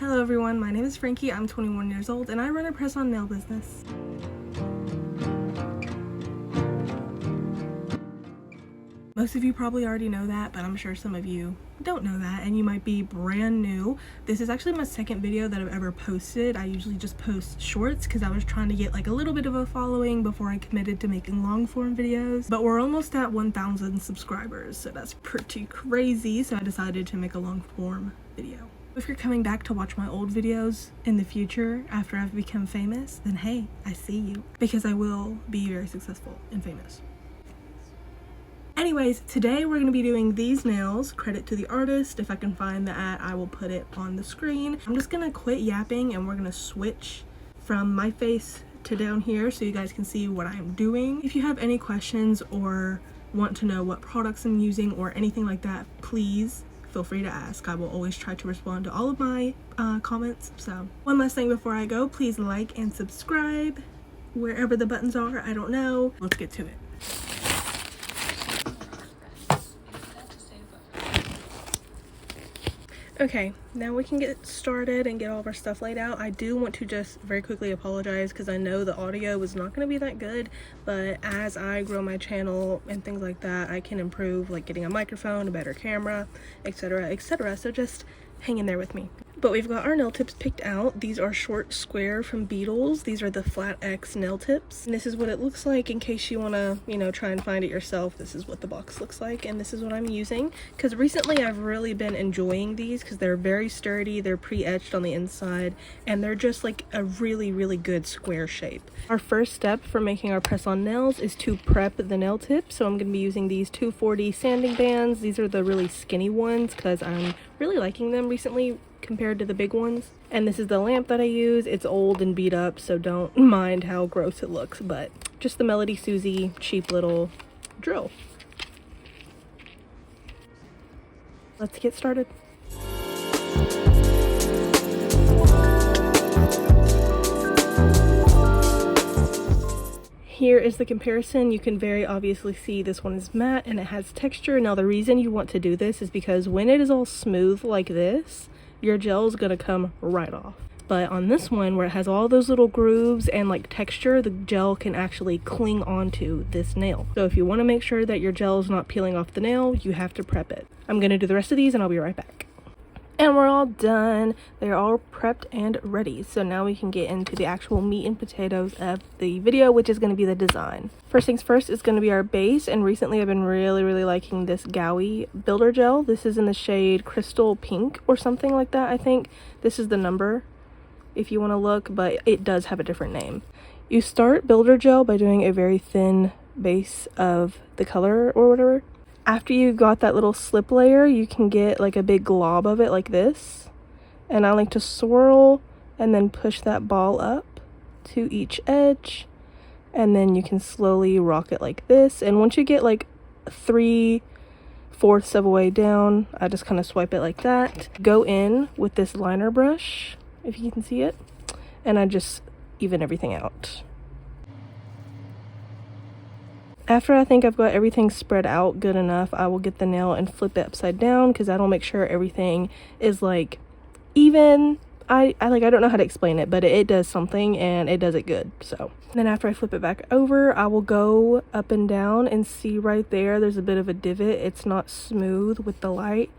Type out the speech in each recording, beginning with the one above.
Hello everyone, my name is Frankie, I'm 21 years old, and I run a press-on nail business. Most of you probably already know that, but I'm sure some of you don't know that, and you might be brand new. This is actually my second video that I've ever posted. I usually just post shorts because I was trying to get like a little bit of a following before I committed to making long form videos. But we're almost at 1,000 subscribers, so that's pretty crazy, so I decided to make a long form video. If you're coming back to watch my old videos in the future after I've become famous, then hey, I see you, because I will be very successful and famous. Anyways, today we're going to be doing these nails. Credit to the artist. If I can find the ad, I will put it on the screen. I'm just going to quit yapping and we're going to switch from my face to down here so you guys can see what I'm doing. If you have any questions or want to know what products I'm using or anything like that, please feel free to ask. I will always try to respond to all of my comments. So one last thing before I go, please like and subscribe wherever the buttons are. I don't know. Let's get to it. Okay, now we can get started and get all of our stuff laid out. I do want to just very quickly apologize because I know the audio was not going to be that good, but as I grow my channel and things like that, I can improve, like getting a microphone, a better camera, etc, etc. So just hang in there with me. But we've got our nail tips picked out. These are short square from Beetles. These are the flat X nail tips. And this is what it looks like in case you want to, try and find it yourself. This is what the box looks like, and this is what I'm using. Because recently I've really been enjoying these because they're very sturdy, they're pre-etched on the inside, and they're just like a really, really good square shape. Our first step for making our press-on nails is to prep the nail tip. So I'm going to be using these 240 sanding bands. These are the really skinny ones because I'm really liking them recently compared to the big ones. And this is the lamp that I use. It's old and beat up, so don't mind how gross it looks, but just the Melody Susie cheap little drill. Let's get started. Here is the comparison. You can very obviously see this one is matte and it has texture. Now the reason you want to do this is because when it is all smooth like this, your gel is gonna come right off. But on this one, where it has all those little grooves and like texture, the gel can actually cling onto this nail. So if you want to make sure that your gel is not peeling off the nail, you have to prep it. I'm gonna do the rest of these and I'll be right back. And we're all done. They're all prepped and ready. So now we can get into the actual meat and potatoes of the video, which is going to be the design. First things first is going to be our base. And recently I've been really liking this Gowie builder gel. This is in the shade Crystal Pink or something like that, I think. This is the number if you want to look, but it does have a different name. You start builder gel by doing a very thin base of the color or whatever. After you got that little slip layer, you can get like a big glob of it like this. And I like to swirl and then push that ball up to each edge. And then you can slowly rock it like this. And once you get like 3/4 of a way down, I just kind of swipe it like that. Go in with this liner brush, if you can see it. And I just even everything out. After I think I've got everything spread out good enough, I will get the nail and flip it upside down because I don't make sure everything is like even. I don't know how to explain it, but it does something and it does it good. So then after I flip it back over, I will go up and down and see right there's a bit of a divot. It's not smooth with the light.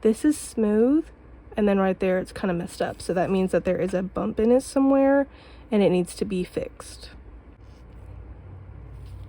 This is smooth, and then right there it's kind of messed up. So that means that there is a bump in it somewhere and it needs to be fixed.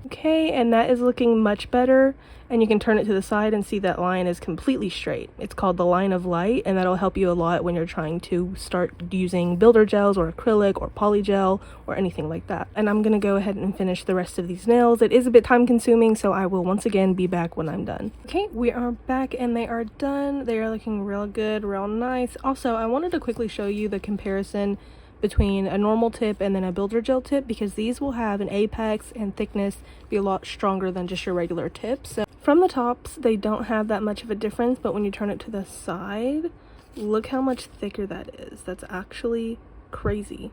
Okay, and that is looking much better, and you can turn it to the side and see that line is completely straight. It's called the line of light, and that'll help you a lot when you're trying to start using builder gels or acrylic or poly gel or anything like that. And I'm gonna go ahead and finish the rest of these nails. It is a bit time consuming, so I will once again be back when I'm done. Okay, we are back and they are done. They are looking real good, real nice. Also, I wanted to quickly show you the comparison between a normal tip and then a builder gel tip, because these will have an apex and thickness be a lot stronger than just your regular tips. So from the tops they don't have that much of a difference, but when you turn it to the side, look how much thicker that is. That's actually crazy.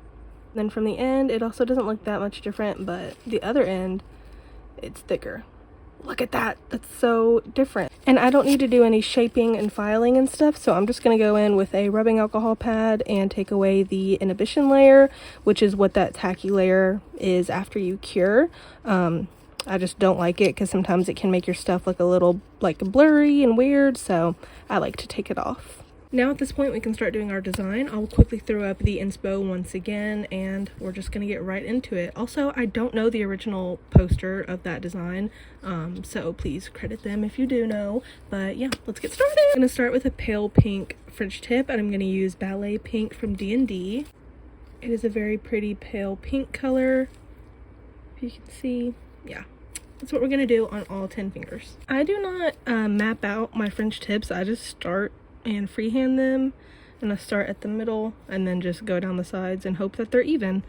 Then from the end, it also doesn't look that much different, but the other end, it's thicker. Look at that. That's so different. And I don't need to do any shaping and filing and stuff, so I'm just going to go in with a rubbing alcohol pad and take away the inhibition layer, which is what that tacky layer is after you cure. I just don't like it because sometimes it can make your stuff look a little like blurry and weird, so I like to take it off. Now at this point we can start doing our design. I'll quickly throw up the inspo once again and we're just going to get right into it. Also, I don't know the original poster of that design, so please credit them if you do know. But yeah, let's get started. I'm going to start with a pale pink French tip and I'm going to use Ballet Pink from D&D. It is a very pretty pale pink color, if you can see. Yeah. That's what we're going to do on all 10 fingers. I do not map out my French tips. I just start and freehand them, and I start at the middle and then just go down the sides and hope that they're even.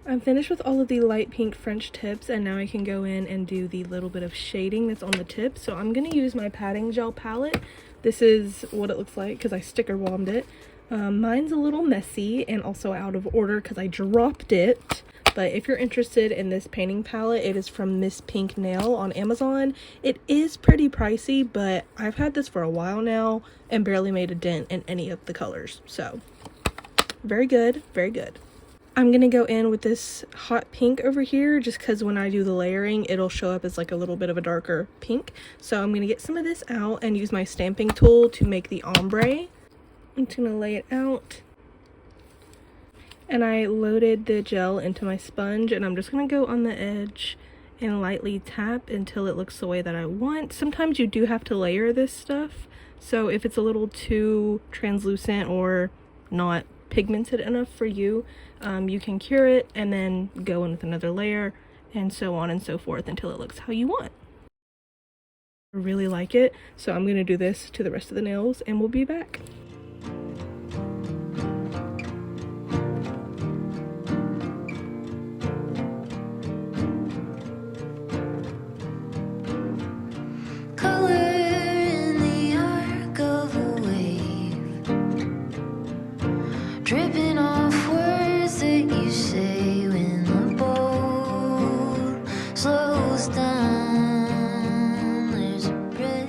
I'm finished with all of the light pink French tips, and now I can go in and do the little bit of shading that's on the tip. So I'm going to use my padding gel palette. This is what it looks like because I sticker bombed it. Mine's a little messy and also out of order because I dropped it. But if you're interested in this painting palette, it is from Miss Pink Nail on Amazon. It is pretty pricey, but I've had this for a while now and barely made a dent in any of the colors. So very good, very good. I'm going to go in with this hot pink over here just because when I do the layering, it'll show up as like a little bit of a darker pink. So I'm going to get some of this out and use my stamping tool to make the ombre. I'm just going to lay it out. And I loaded the gel into my sponge, and I'm just going to go on the edge and lightly tap until it looks the way that I want. Sometimes you do have to layer this stuff. So if it's a little too translucent or not pigmented enough for you, you can cure it and then go in with another layer and so on and so forth until it looks how you want. I really like it, so I'm going to do this to the rest of the nails and we'll be back. dripping off words that you say when the boat slows down. There's a break.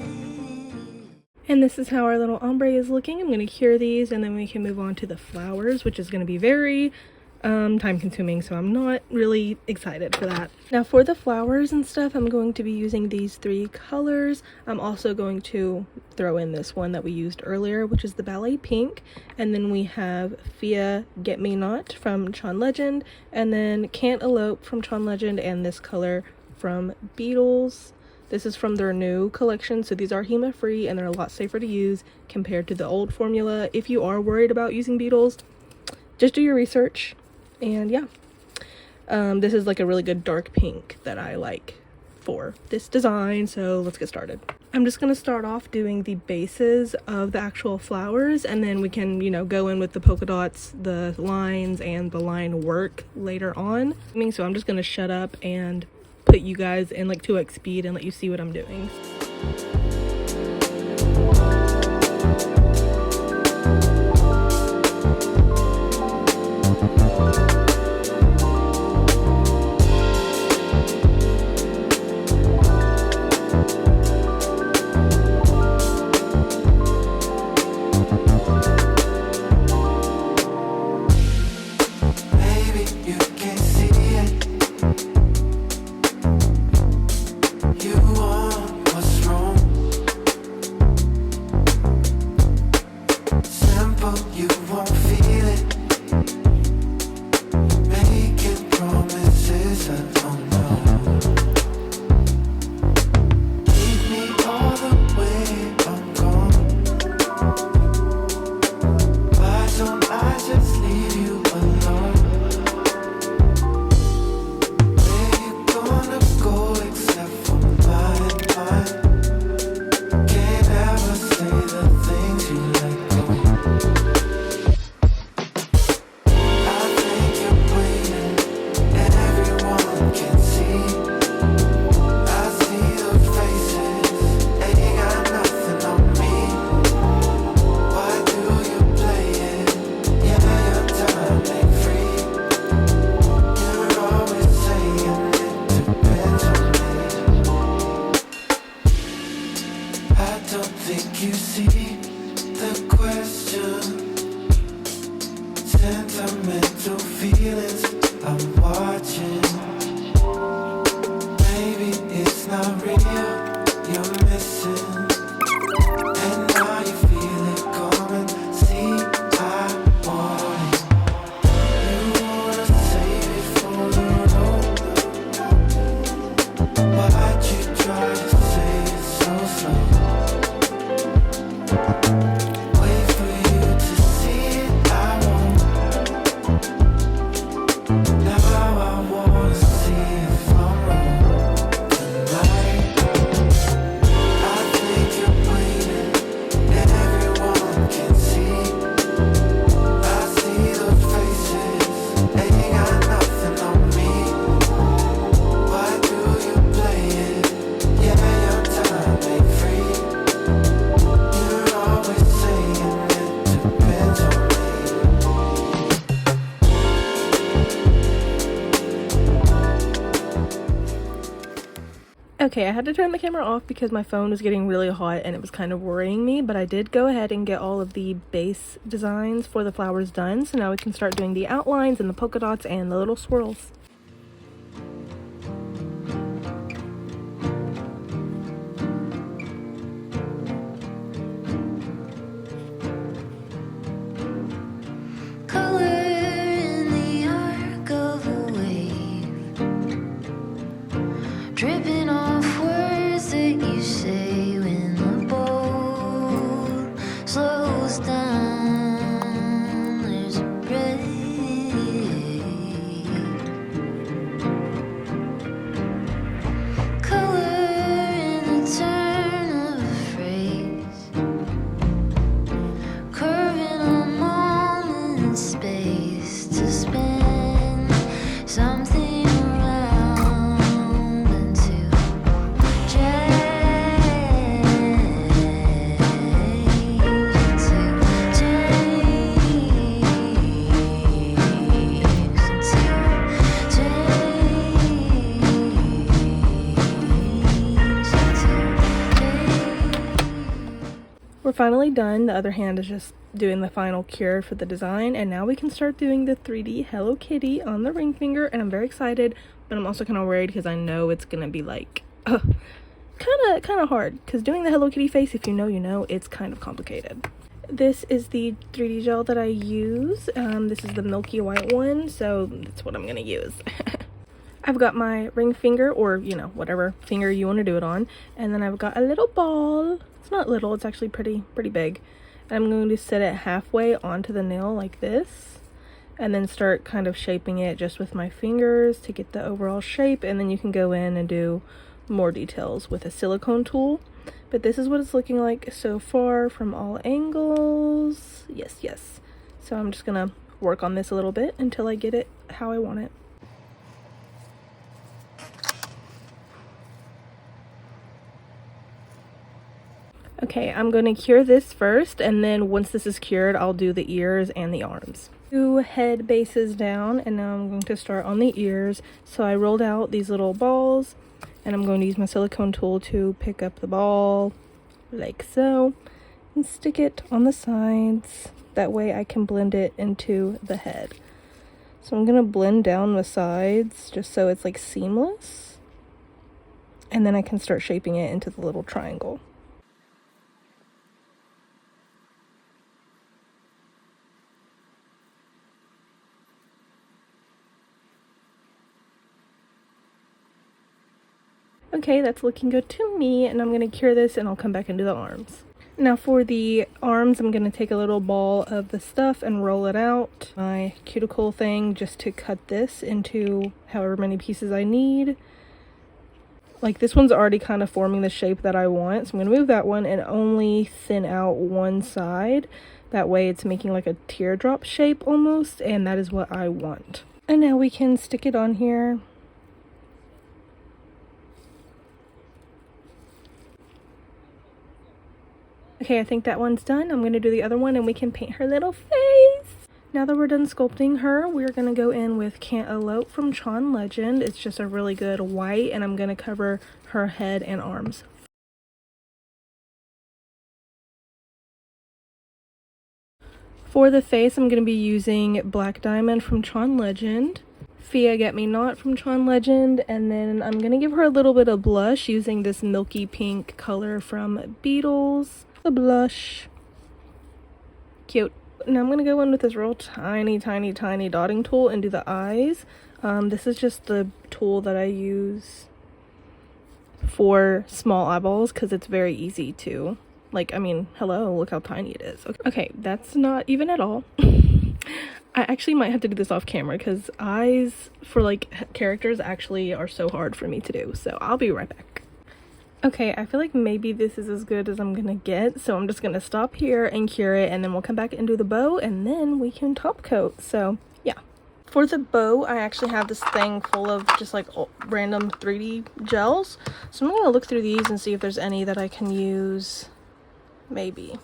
And this is how our little ombre is looking. I'm going to cure these and then we can move on to the flowers, which is going to be very time consuming, so I'm not really excited for that. Now for the flowers and stuff, I'm going to be using these 3 colors. I'm also going to throw in this one that we used earlier, which is the ballet pink, and then we have Fia Get Me Not from Chon Legend, and then Can't Elope from Chon Legend, and this color from Beetles. This is from their new collection, so these are HEMA free and they're a lot safer to use compared to the old formula. If you are worried about using Beetles, just do your research. And yeah, this is like a really good dark pink that I like for this design, so let's get started. I'm just going to start off doing the bases of the actual flowers, and then we can, you know, go in with the polka dots, the lines, and the line work later on. So I'm just going to shut up and put you guys in like 2x speed and let you see what I'm doing. Sentimental feelings I'm watching. Maybe it's not real, you're missing. And now you feel it coming. See, I want it. You wanna save it for the road. Why'd you try to say it so slow? Wait for you to see it, I won't. Now I wanna see if I'm wrong tonight. I think you're waiting, and everyone can see. I see those faces, ain't got nothing on me. Why do you play it? Yeah, your time ain't free. You're always saying it depends on me. Okay, I had to turn the camera off because my phone was getting really hot and it was kind of worrying me, but I did go ahead and get all of the base designs for the flowers done, so now we can start doing the outlines and the polka dots and the little swirls. Color in the arc of a wave, dripping off words that you say when the boat slows down. There's a break. Color in the turn of a phrase, curving a moment in space to spin something around and to change, to finally done. The other hand is just doing the final cure for the design, and now we can start doing the 3D Hello Kitty on the ring finger, and I'm very excited, but I'm also kind of worried because I know it's gonna be like kind of hard, because doing the Hello Kitty face, if you know, you know, it's kind of complicated. This is the 3D gel that I use. This is the milky white one, so that's what I'm gonna use. I've got my ring finger, or you know, whatever finger you want to do it on, and then I've got a little ball. It's not little, it's actually pretty big. And I'm going to set it halfway onto the nail like this, and then start kind of shaping it just with my fingers to get the overall shape, and then you can go in and do more details with a silicone tool. But this is what it's looking like so far from all angles. Yes. So I'm just gonna work on this a little bit until I get it how I want it. Okay, I'm going to cure this first, and then once this is cured, I'll do the ears and the arms. 2 head bases down, and now I'm going to start on the ears. So I rolled out these little balls, and I'm going to use my silicone tool to pick up the ball, like so, and stick it on the sides. That way I can blend it into the head. So I'm going to blend down the sides, just so it's like seamless. And then I can start shaping it into the little triangle. Okay, that's looking good to me, and I'm going to cure this and I'll come back and do the arms. Now for the arms, I'm going to take a little ball of the stuff and roll it out. My cuticle thing, just to cut this into however many pieces I need. Like this one's already kind of forming the shape that I want, so I'm going to move that one and only thin out one side. That way it's making like a teardrop shape almost, and that is what I want. And now we can stick it on here. Okay, I think that one's done. I'm going to do the other one and we can paint her little face. Now that we're done sculpting her, we're going to go in with Can't Elope from Tron Legend. It's just a really good white, and I'm going to cover her head and arms. For the face, I'm going to be using Black Diamond from Tron Legend, Fia Get Me Not from Tron Legend, and then I'm going to give her a little bit of blush using this milky pink color from Beetles. The blush. Cute. Now I'm going to go in with this real tiny dotting tool and do the eyes. This is just the tool that I use for small eyeballs because it's very easy to, like, I mean, hello, look how tiny it is. Okay, that's not even at all. I actually might have to do this off camera because eyes for like characters actually are so hard for me to do. So I'll be right back. Okay, I feel like maybe this is as good as I'm gonna get, so I'm just gonna stop here and cure it, and then we'll come back and do the bow, and then we can top coat. So yeah, for the bow I actually have this thing full of just like random 3D gels, so I'm gonna look through these and see if there's any that I can use. Maybe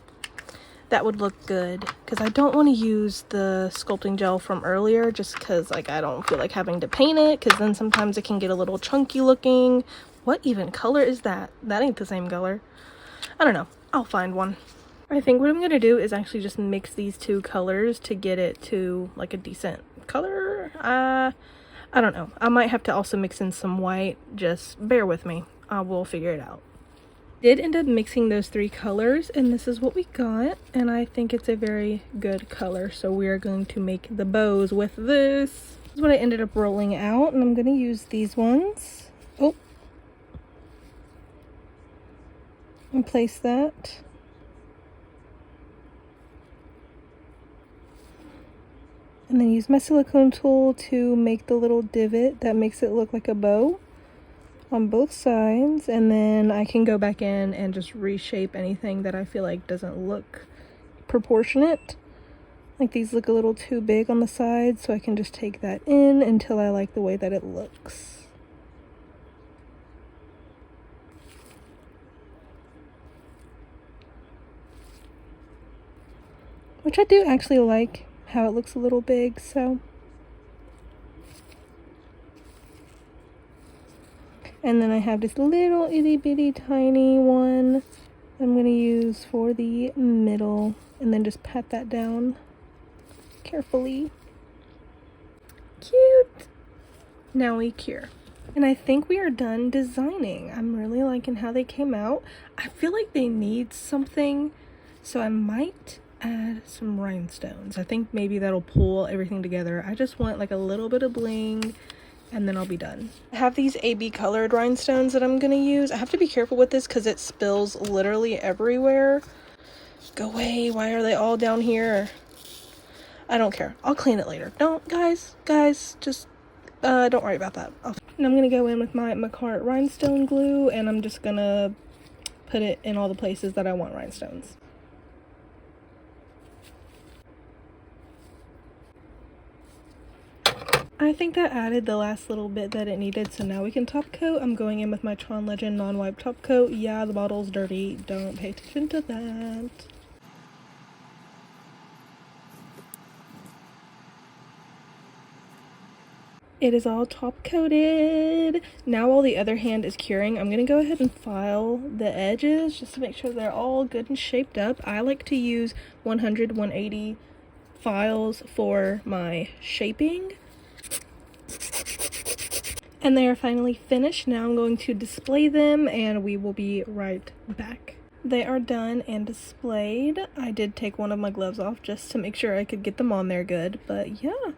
that would look good, because I don't want to use the sculpting gel from earlier just because like I don't feel like having to paint it, because then sometimes it can get a little chunky looking. What even color is that? That ain't the same color. I don't know. I'll find one. I think what I'm going to do is actually just mix these 2 colors to get it to like a decent color. I don't know. I might have to also mix in some white. Just bear with me. We'll figure it out. Did end up mixing those 3 colors, and this is what we got, and I think it's a very good color. So we are going to make the bows with this. This is what I ended up rolling out, and I'm going to use these ones. Oh. And place that. And then use my silicone tool to make the little divot that makes it look like a bow on both sides, and then I can go back in and just reshape anything that I feel like doesn't look proportionate. Like these look a little too big on the sides, so I can just take that in until I like the way that it looks. Which I do actually like how it looks a little big, so. And then I have this little itty bitty tiny one I'm going to use for the middle and then just pat that down carefully. Cute! Now we cure. And I think we are done designing. I'm really liking how they came out. I feel like they need something, so I might add some rhinestones. I think maybe that'll pull everything together. I just want like a little bit of bling and then I'll be done. I have these AB colored rhinestones that I'm gonna use. I have to be careful with this because it spills literally everywhere. Go away, why are they all down here? I don't care, I'll clean it later. Don't, guys, just don't worry about that. And I'm gonna go in with my McCart rhinestone glue and I'm just gonna put it in all the places that I want rhinestones. I think that added the last little bit that it needed, so now we can top coat. I'm going in with my Tron Legend non-wipe top coat. Yeah, the bottle's dirty. Don't pay attention to that. It is all top coated. Now while the other hand is curing, I'm gonna go ahead and file the edges just to make sure they're all good and shaped up. I like to use 100, 180 files for my shaping. And they are finally finished. Now I'm going to display them and we will be right back. They are done and displayed. I did take one of my gloves off just to make sure I could get them on there good. But yeah,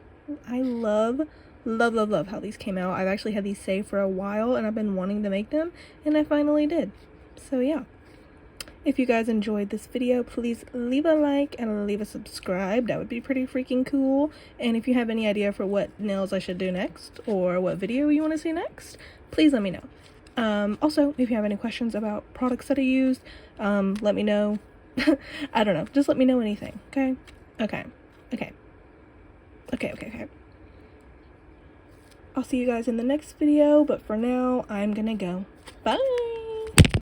I love how these came out. I've actually had these saved for a while and I've been wanting to make them and I finally did. So yeah. If you guys enjoyed this video, please leave a like and leave a subscribe. That would be pretty freaking cool. And if you have any idea for what nails I should do next or what video you want to see next, please let me know. Also, if you have any questions about products that I used, let me know. I don't know. Just let me know anything. Okay? Okay. I'll see you guys in the next video, but for now, I'm gonna go. Bye!